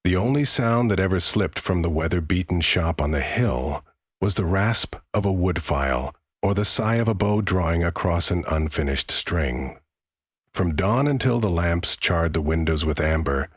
The only sound that ever slipped from the weather-beaten shop on the hill was the rasp of a wood file or the sigh of a bow drawing across an unfinished string. From dawn until the lamps charred the windows with amber,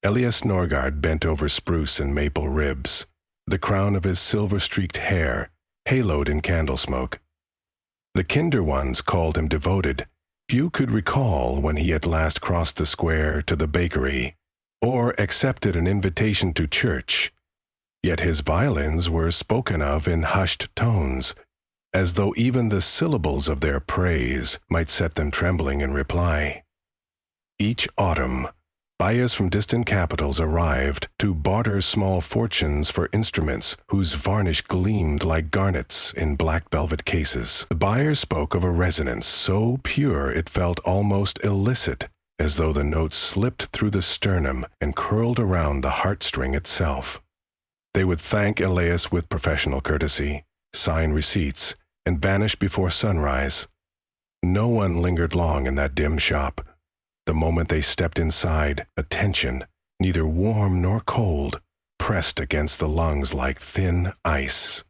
Elias Norgard bent over spruce and maple ribs, the crown of his silver-streaked hair haloed in candle smoke. The kinder ones called him devoted. Few could recall when he at last crossed the square to the bakery or accepted an invitation to church. Yet his violins were spoken of in hushed tones, as though even the syllables of their praise might set them trembling in reply. Each autumn, buyers from distant capitals arrived to barter small fortunes for instruments whose varnish gleamed like garnets in black velvet cases. The buyers spoke of a resonance so pure it felt almost illicit, as though the notes slipped through the sternum and curled around the heartstring itself. They would thank Elias with professional courtesy, sign receipts, and vanish before sunrise. No one lingered long in that dim shop. The moment they stepped inside, a tension, neither warm nor cold, pressed against the lungs like thin ice.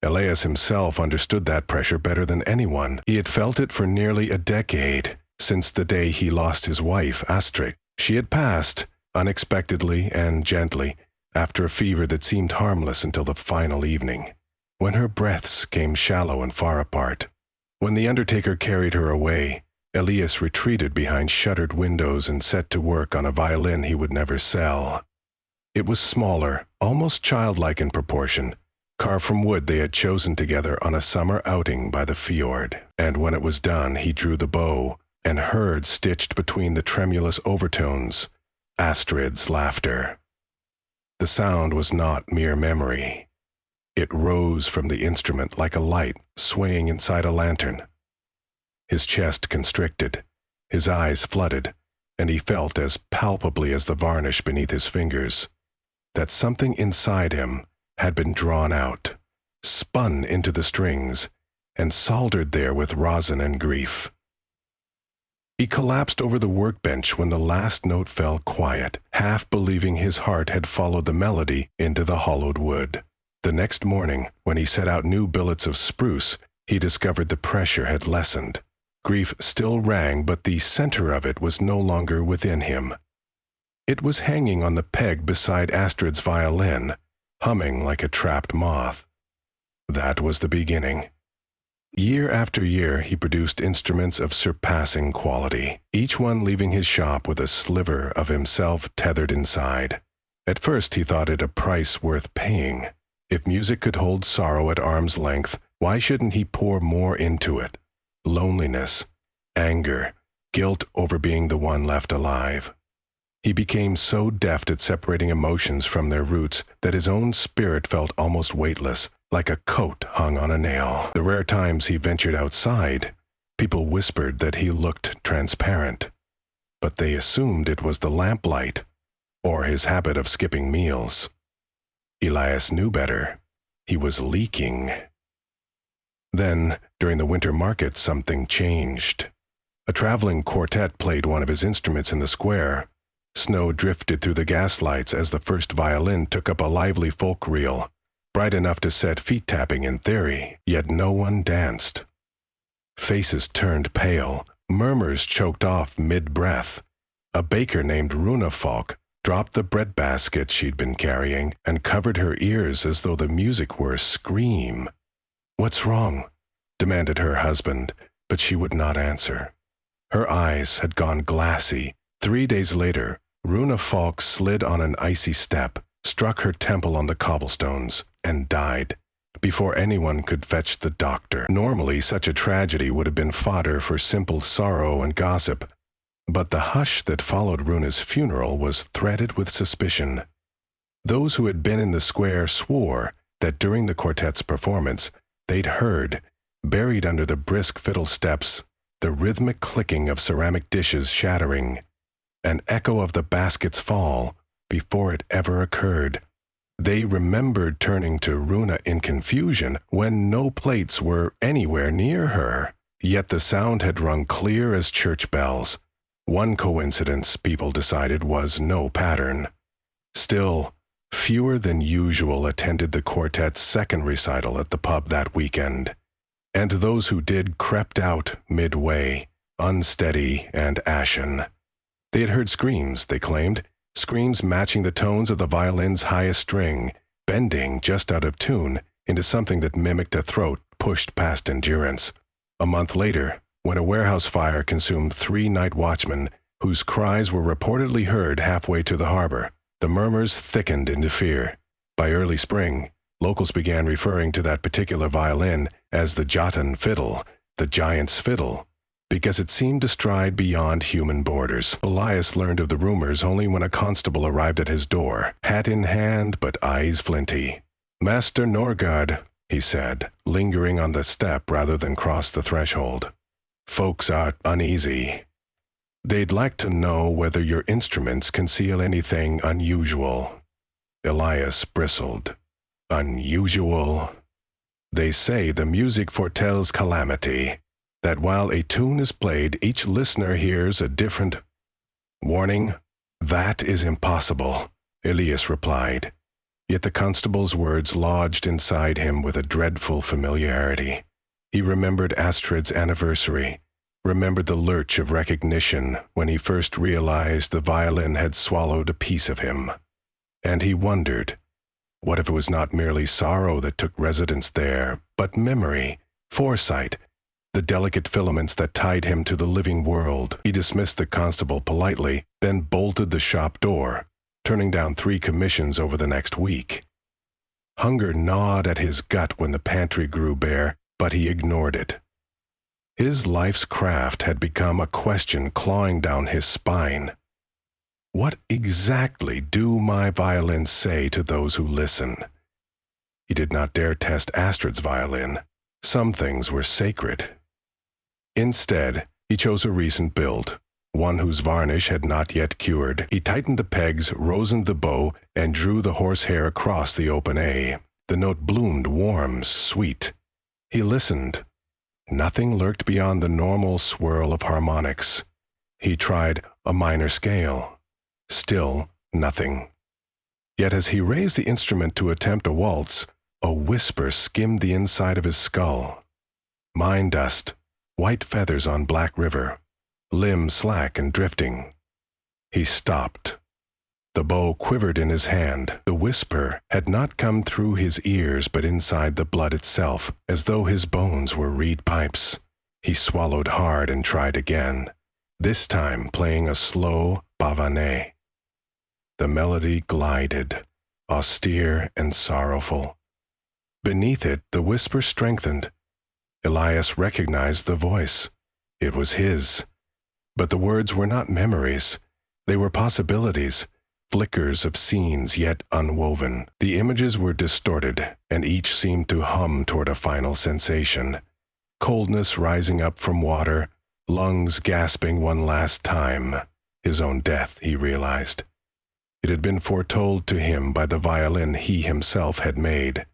Elias himself understood that pressure better than anyone. He had felt it for nearly a decade, since the day he lost his wife, Astrid. She had passed, unexpectedly and gently, after a fever that seemed harmless until the final evening, when her breaths came shallow and far apart. When the undertaker carried her away, Elias retreated behind shuttered windows and set to work on a violin he would never sell. It was smaller, almost childlike in proportion, carved from wood they had chosen together on a summer outing by the fjord, and when it was done he drew the bow and heard stitched between the tremulous overtones Astrid's laughter. The sound was not mere memory. It rose from the instrument like a light swaying inside a lantern. His chest constricted, his eyes flooded, and he felt as palpably as the varnish beneath his fingers that something inside him had been drawn out, spun into the strings, and soldered there with rosin and grief. He collapsed over the workbench when the last note fell quiet, half believing his heart had followed the melody into the hollowed wood. The next morning, when he set out new billets of spruce, he discovered the pressure had lessened. Grief still rang, but the center of it was no longer within him. It was hanging on the peg beside Astrid's violin, humming like a trapped moth. That was the beginning. Year after year he produced instruments of surpassing quality, each one leaving his shop with a sliver of himself tethered inside. At first he thought it a price worth paying. If music could hold sorrow at arm's length, why shouldn't he pour more into it? Loneliness, anger, guilt over being the one left alive. He became so deft at separating emotions from their roots that his own spirit felt almost weightless, like a coat hung on a nail. The rare times he ventured outside, people whispered that he looked transparent, but they assumed it was the lamplight or his habit of skipping meals. Elias knew better. He was leaking. Then, during the winter market, something changed. A traveling quartet played one of his instruments in the square. Snow drifted through the gaslights as the first violin took up a lively folk reel, bright enough to set feet tapping in theory, yet no one danced. Faces turned pale, murmurs choked off mid-breath. A baker named Runa Falk dropped the breadbasket she'd been carrying and covered her ears as though the music were a scream. "What's wrong?" demanded her husband, but she would not answer. Her eyes had gone glassy. 3 days later, Runa Falk slid on an icy step, struck her temple on the cobblestones, and died, before anyone could fetch the doctor. Normally, such a tragedy would have been fodder for simple sorrow and gossip, but the hush that followed Runa's funeral was threaded with suspicion. Those who had been in the square swore that during the quartet's performance, they'd heard, buried under the brisk fiddle steps, the rhythmic clicking of ceramic dishes shattering, an echo of the basket's fall before it ever occurred. They remembered turning to Runa in confusion when no plates were anywhere near her, yet the sound had rung clear as church bells. One coincidence, people decided, was no pattern. Still Still, fewer than usual attended the quartet's second recital at the pub that weekend, and those who did crept out midway, unsteady and ashen. They had heard screams, they claimed, screams matching the tones of the violin's highest string, bending just out of tune into something that mimicked a throat pushed past endurance. A month later, when a warehouse fire consumed 3 night watchmen whose cries were reportedly heard halfway to the harbor, the murmurs thickened into fear. By early spring, locals began referring to that particular violin as the Jotun fiddle, the giant's fiddle, because it seemed to stride beyond human borders. Elias learned of the rumors only when a constable arrived at his door, hat in hand but eyes flinty. "Master Norgard," he said, lingering on the step rather than cross the threshold. "Folks are uneasy. They'd like to know whether your instruments conceal anything unusual." Elias bristled. "Unusual? They say the music foretells calamity, that while a tune is played, each listener hears a different warning. That is impossible," Elias replied. Yet the constable's words lodged inside him with a dreadful familiarity. He remembered Astrid's anniversary, remembered the lurch of recognition when he first realized the violin had swallowed a piece of him. And he wondered, what if it was not merely sorrow that took residence there, but memory, foresight, the delicate filaments that tied him to the living world? He dismissed the constable politely, then bolted the shop door, turning down 3 commissions over the next week. Hunger gnawed at his gut when the pantry grew bare, but he ignored it. His life's craft had become a question clawing down his spine. What exactly do my violins say to those who listen? He did not dare test Astrid's violin. Some things were sacred. Instead, he chose a recent build, one whose varnish had not yet cured. He tightened the pegs, rosined the bow, and drew the horsehair across the open A. The note bloomed warm, sweet. He listened. Nothing lurked beyond the normal swirl of harmonics. He tried a minor scale. Still nothing. Yet as he raised the instrument to attempt a waltz, a whisper skimmed the inside of his skull. Mine dust, white feathers on black river, limbs slack and drifting. He stopped. The bow quivered in his hand. The whisper had not come through his ears but inside the blood itself, as though his bones were reed pipes. He swallowed hard and tried again, this time playing a slow pavané. The melody glided, austere and sorrowful. Beneath it, the whisper strengthened. Elias recognized the voice. It was his. But the words were not memories. They were possibilities, flickers of scenes yet unwoven. The images were distorted, and each seemed to hum toward a final sensation. Coldness rising up from water, lungs gasping one last time. His own death, he realized. It had been foretold to him by the violin he himself had made.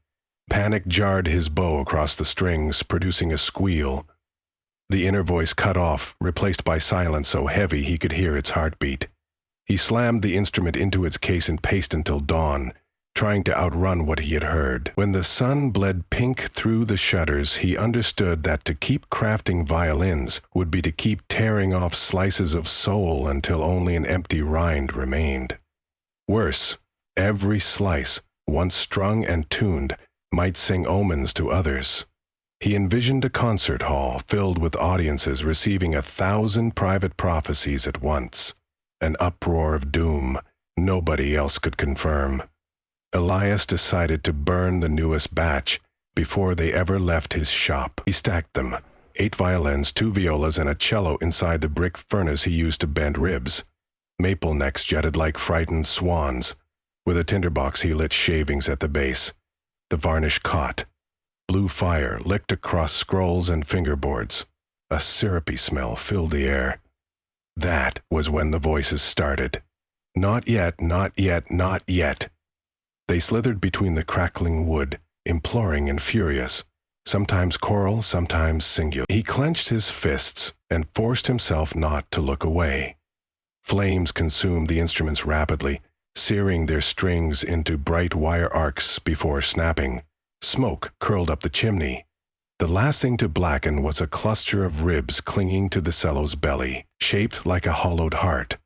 Panic jarred his bow across the strings, producing a squeal. The inner voice cut off, replaced by silence so heavy he could hear its heartbeat. He slammed the instrument into its case and paced until dawn, trying to outrun what he had heard. When the sun bled pink through the shutters, he understood that to keep crafting violins would be to keep tearing off slices of soul until only an empty rind remained. Worse, every slice, once strung and tuned, might sing omens to others. He envisioned a concert hall filled with audiences receiving 1,000 private prophecies at once, an uproar of doom nobody else could confirm. Elias decided to burn the newest batch before they ever left his shop. He stacked them, 8 violins, 2 violas, and a cello inside the brick furnace he used to bend ribs. Maple necks jutted like frightened swans. With a tinderbox he lit shavings at the base. The varnish caught. Blue fire licked across scrolls and fingerboards. A syrupy smell filled the air. That was when the voices started. Not yet, not yet, not yet. They slithered between the crackling wood, imploring and furious, sometimes choral, sometimes singular. He clenched his fists and forced himself not to look away. Flames consumed the instruments rapidly, searing their strings into bright wire arcs before snapping. Smoke curled up the chimney. The last thing to blacken was a cluster of ribs clinging to the cello's belly, shaped like a hollowed heart.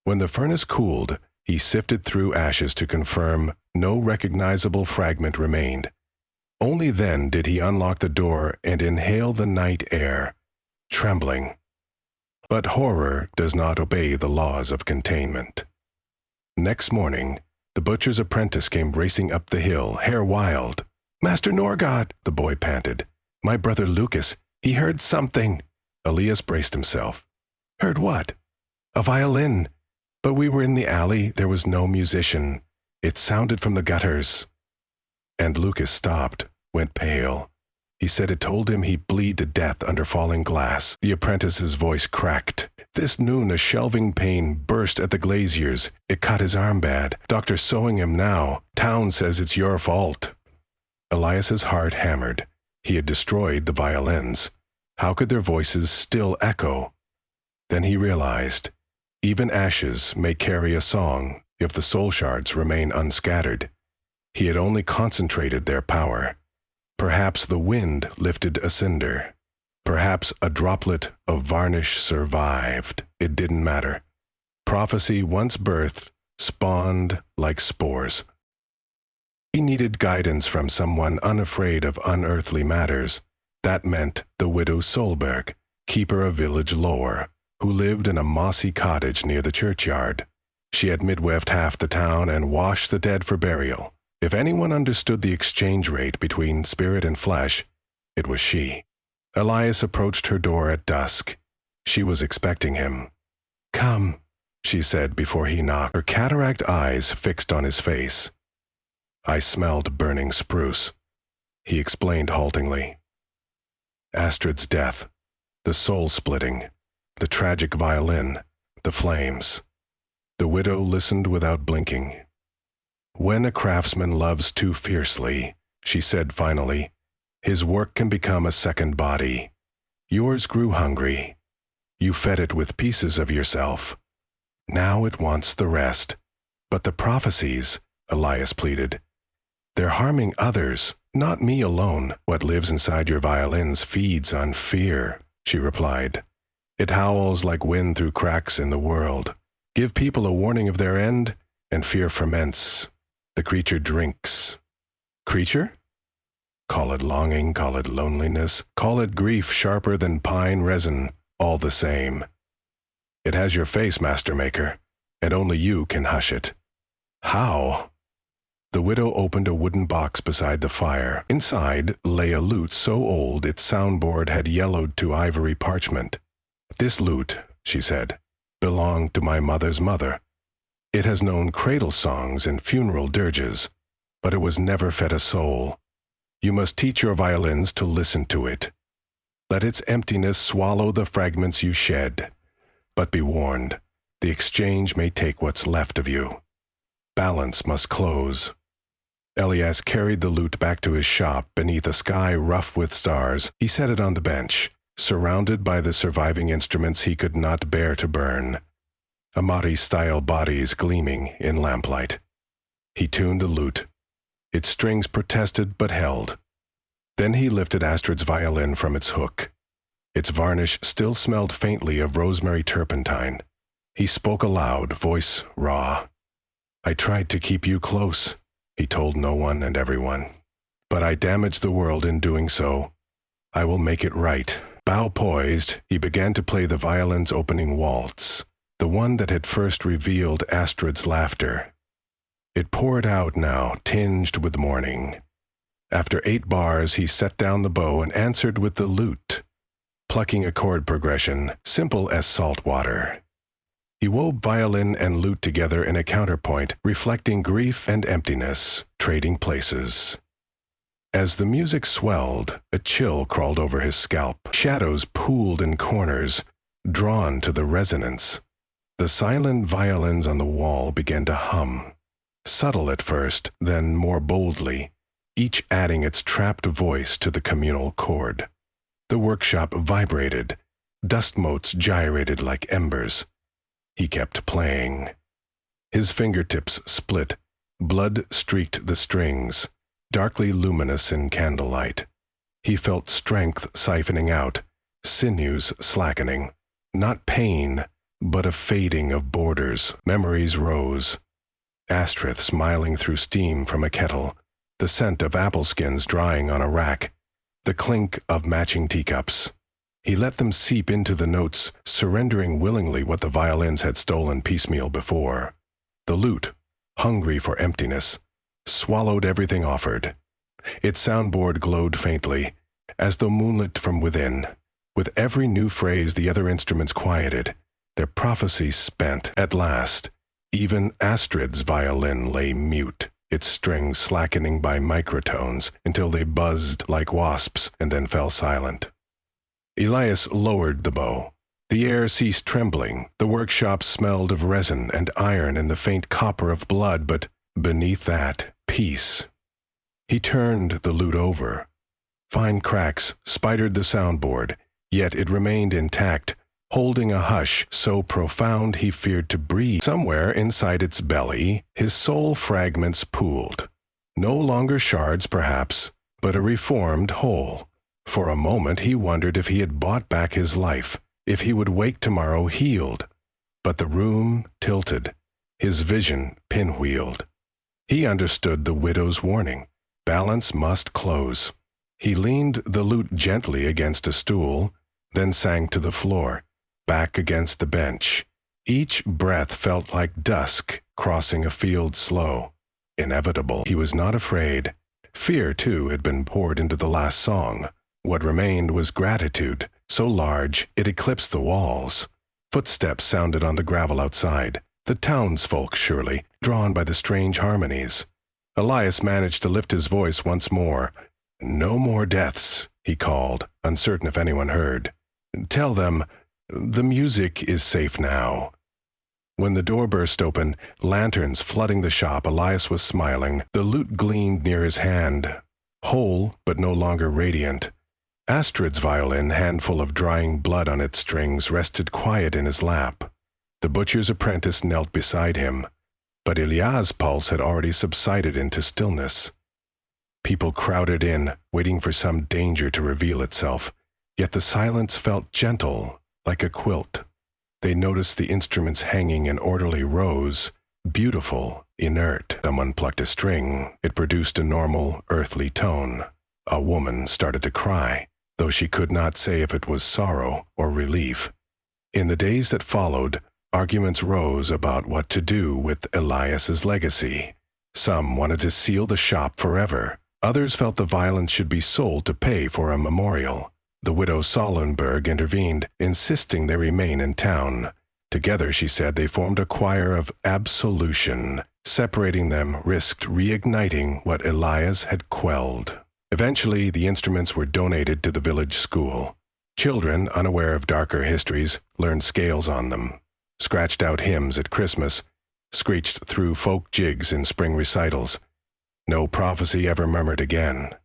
When the furnace cooled, he sifted through ashes to confirm no recognizable fragment remained. Only then did he unlock the door and inhale the night air, trembling. But horror does not obey the laws of containment. Next morning, the butcher's apprentice came racing up the hill, hair wild. "Master Norgod," the boy panted. "My brother Lucas, he heard something." Elias braced himself. "Heard what?" "A violin. But we were in the alley, there was no musician. It sounded from the gutters." And Lucas stopped, went pale. He said it told him he'd bleed to death under falling glass. The apprentice's voice cracked. "This noon a shelving pain burst at the glaziers. It cut his arm bad. Doctor's sewing him now. Town says it's your fault." Elias's heart hammered. He had destroyed the violins. How could their voices still echo? Then he realized, even ashes may carry a song if the soul shards remain unscattered. He had only concentrated their power. Perhaps the wind lifted a cinder. Perhaps a droplet of varnish survived. It didn't matter. Prophecy once birthed, spawned like spores. He needed guidance from someone unafraid of unearthly matters. That meant the widow Solberg, keeper of village lore, who lived in a mossy cottage near the churchyard. She had midwefed half the town and washed the dead for burial. If anyone understood the exchange rate between spirit and flesh, it was she. Elias approached her door at dusk. She was expecting him. "Come," she said before he knocked, her cataract eyes fixed on his face. "I smelled burning spruce," he explained haltingly. Astrid's death, the soul-splitting, the tragic violin, the flames. The widow listened without blinking. "When a craftsman loves too fiercely," she said finally, "his work can become a second body. Yours grew hungry. You fed it with pieces of yourself. Now it wants the rest." "But the prophecies," Elias pleaded. "They're harming others, not me alone." "What lives inside your violins feeds on fear," she replied. "It howls like wind through cracks in the world. Give people a warning of their end, and fear ferments. The creature drinks." "Creature?" "Call it longing, call it loneliness, call it grief sharper than pine resin, all the same. It has your face, Master Maker, and only you can hush it." "How?" The widow opened a wooden box beside the fire. Inside lay a lute so old its soundboard had yellowed to ivory parchment. "This lute," she said, "belonged to my mother's mother. It has known cradle songs and funeral dirges, but it was never fed a soul. You must teach your violins to listen to it. Let its emptiness swallow the fragments you shed. But be warned, the exchange may take what's left of you. Balance must close." Elias carried the lute back to his shop beneath a sky rough with stars. He set it on the bench, surrounded by the surviving instruments he could not bear to burn. Amati-style bodies gleaming in lamplight. He tuned the lute. Its strings protested but held. Then he lifted Astrid's violin from its hook. Its varnish still smelled faintly of rosemary turpentine. He spoke aloud, voice raw. "I tried to keep you close," he told no one and everyone. "But I damaged the world in doing so. I will make it right." Bow poised, he began to play the violin's opening waltz, the one that had first revealed Astrid's laughter. It poured out now, tinged with mourning. After 8 bars, he set down the bow and answered with the lute, plucking a chord progression, simple as salt water. He wove violin and lute together in a counterpoint, reflecting grief and emptiness, trading places. As the music swelled, a chill crawled over his scalp. Shadows pooled in corners, drawn to the resonance. The silent violins on the wall began to hum, subtle at first, then more boldly, each adding its trapped voice to the communal chord. The workshop vibrated. Dust motes gyrated like embers. He kept playing. His fingertips split. Blood streaked the strings, darkly luminous in candlelight. He felt strength siphoning out, sinews slackening. Not pain, but a fading of borders. Memories rose. Astrith smiling through steam from a kettle, the scent of apple skins drying on a rack, the clink of matching teacups. He let them seep into the notes, surrendering willingly what the violins had stolen piecemeal before. The lute, hungry for emptiness, swallowed everything offered. Its soundboard glowed faintly, as though moonlit from within. With every new phrase the other instruments quieted, their prophecy spent. At last, even Astrid's violin lay mute, its strings slackening by microtones until they buzzed like wasps and then fell silent. Elias lowered the bow. The air ceased trembling. The workshop smelled of resin and iron and the faint copper of blood, but beneath that, peace. He turned the lute over. Fine cracks spidered the soundboard, yet it remained intact, holding a hush so profound he feared to breathe. Somewhere inside its belly, his soul fragments pooled. No longer shards, perhaps, but a reformed whole. For a moment he wondered if he had bought back his life, if he would wake tomorrow healed. But the room tilted, his vision pinwheeled. He understood the widow's warning. Balance must close. He leaned the lute gently against a stool, then sank to the floor, back against the bench. Each breath felt like dusk crossing a field slow. Inevitable. He was not afraid. Fear, too, had been poured into the last song. What remained was gratitude, so large it eclipsed the walls. Footsteps sounded on the gravel outside. The townsfolk, surely, drawn by the strange harmonies. Elias managed to lift his voice once more. "No more deaths," he called, uncertain if anyone heard. "Tell them, the music is safe now." When the door burst open, lanterns flooding the shop, Elias was smiling. The lute gleamed near his hand, whole but no longer radiant. Astrid's violin, handful of drying blood on its strings, rested quiet in his lap. The butcher's apprentice knelt beside him, but Elias's pulse had already subsided into stillness. People crowded in, waiting for some danger to reveal itself, yet the silence felt gentle, like a quilt. They noticed the instruments hanging in orderly rows, beautiful, inert. Someone plucked a string. It produced a normal, earthly tone. A woman started to cry, though she could not say if it was sorrow or relief. In the days that followed, arguments rose about what to do with Elias's legacy. Some wanted to seal the shop forever. Others felt the violins should be sold to pay for a memorial. The widow Sollenberg intervened, insisting they remain in town. Together, she said, they formed a choir of absolution. Separating them risked reigniting what Elias had quelled. Eventually, the instruments were donated to the village school. Children, unaware of darker histories, learned scales on them, scratched out hymns at Christmas, screeched through folk jigs in spring recitals. No prophecy ever murmured again.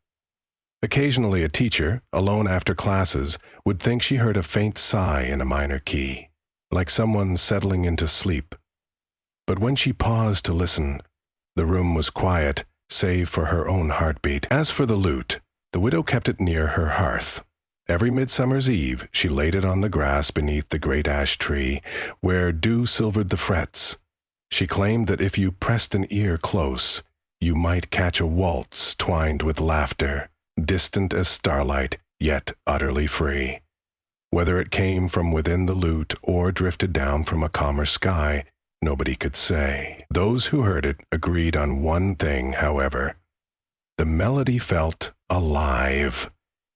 Occasionally a teacher, alone after classes, would think she heard a faint sigh in a minor key, like someone settling into sleep. But when she paused to listen, the room was quiet, save for her own heartbeat. As for the lute, the widow kept it near her hearth. Every midsummer's eve, she laid it on the grass beneath the great ash tree, where dew silvered the frets. She claimed that if you pressed an ear close, you might catch a waltz twined with laughter, distant as starlight, yet utterly free. Whether it came from within the lute or drifted down from a calmer sky, nobody could say. Those who heard it agreed on one thing, however. The melody felt alive,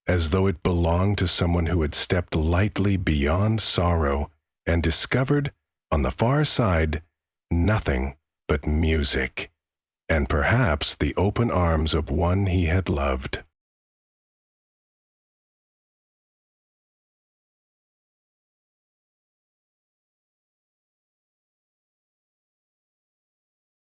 as though it belonged to someone who had stepped lightly beyond sorrow and discovered, on the far side, nothing but music, and perhaps the open arms of one he had loved.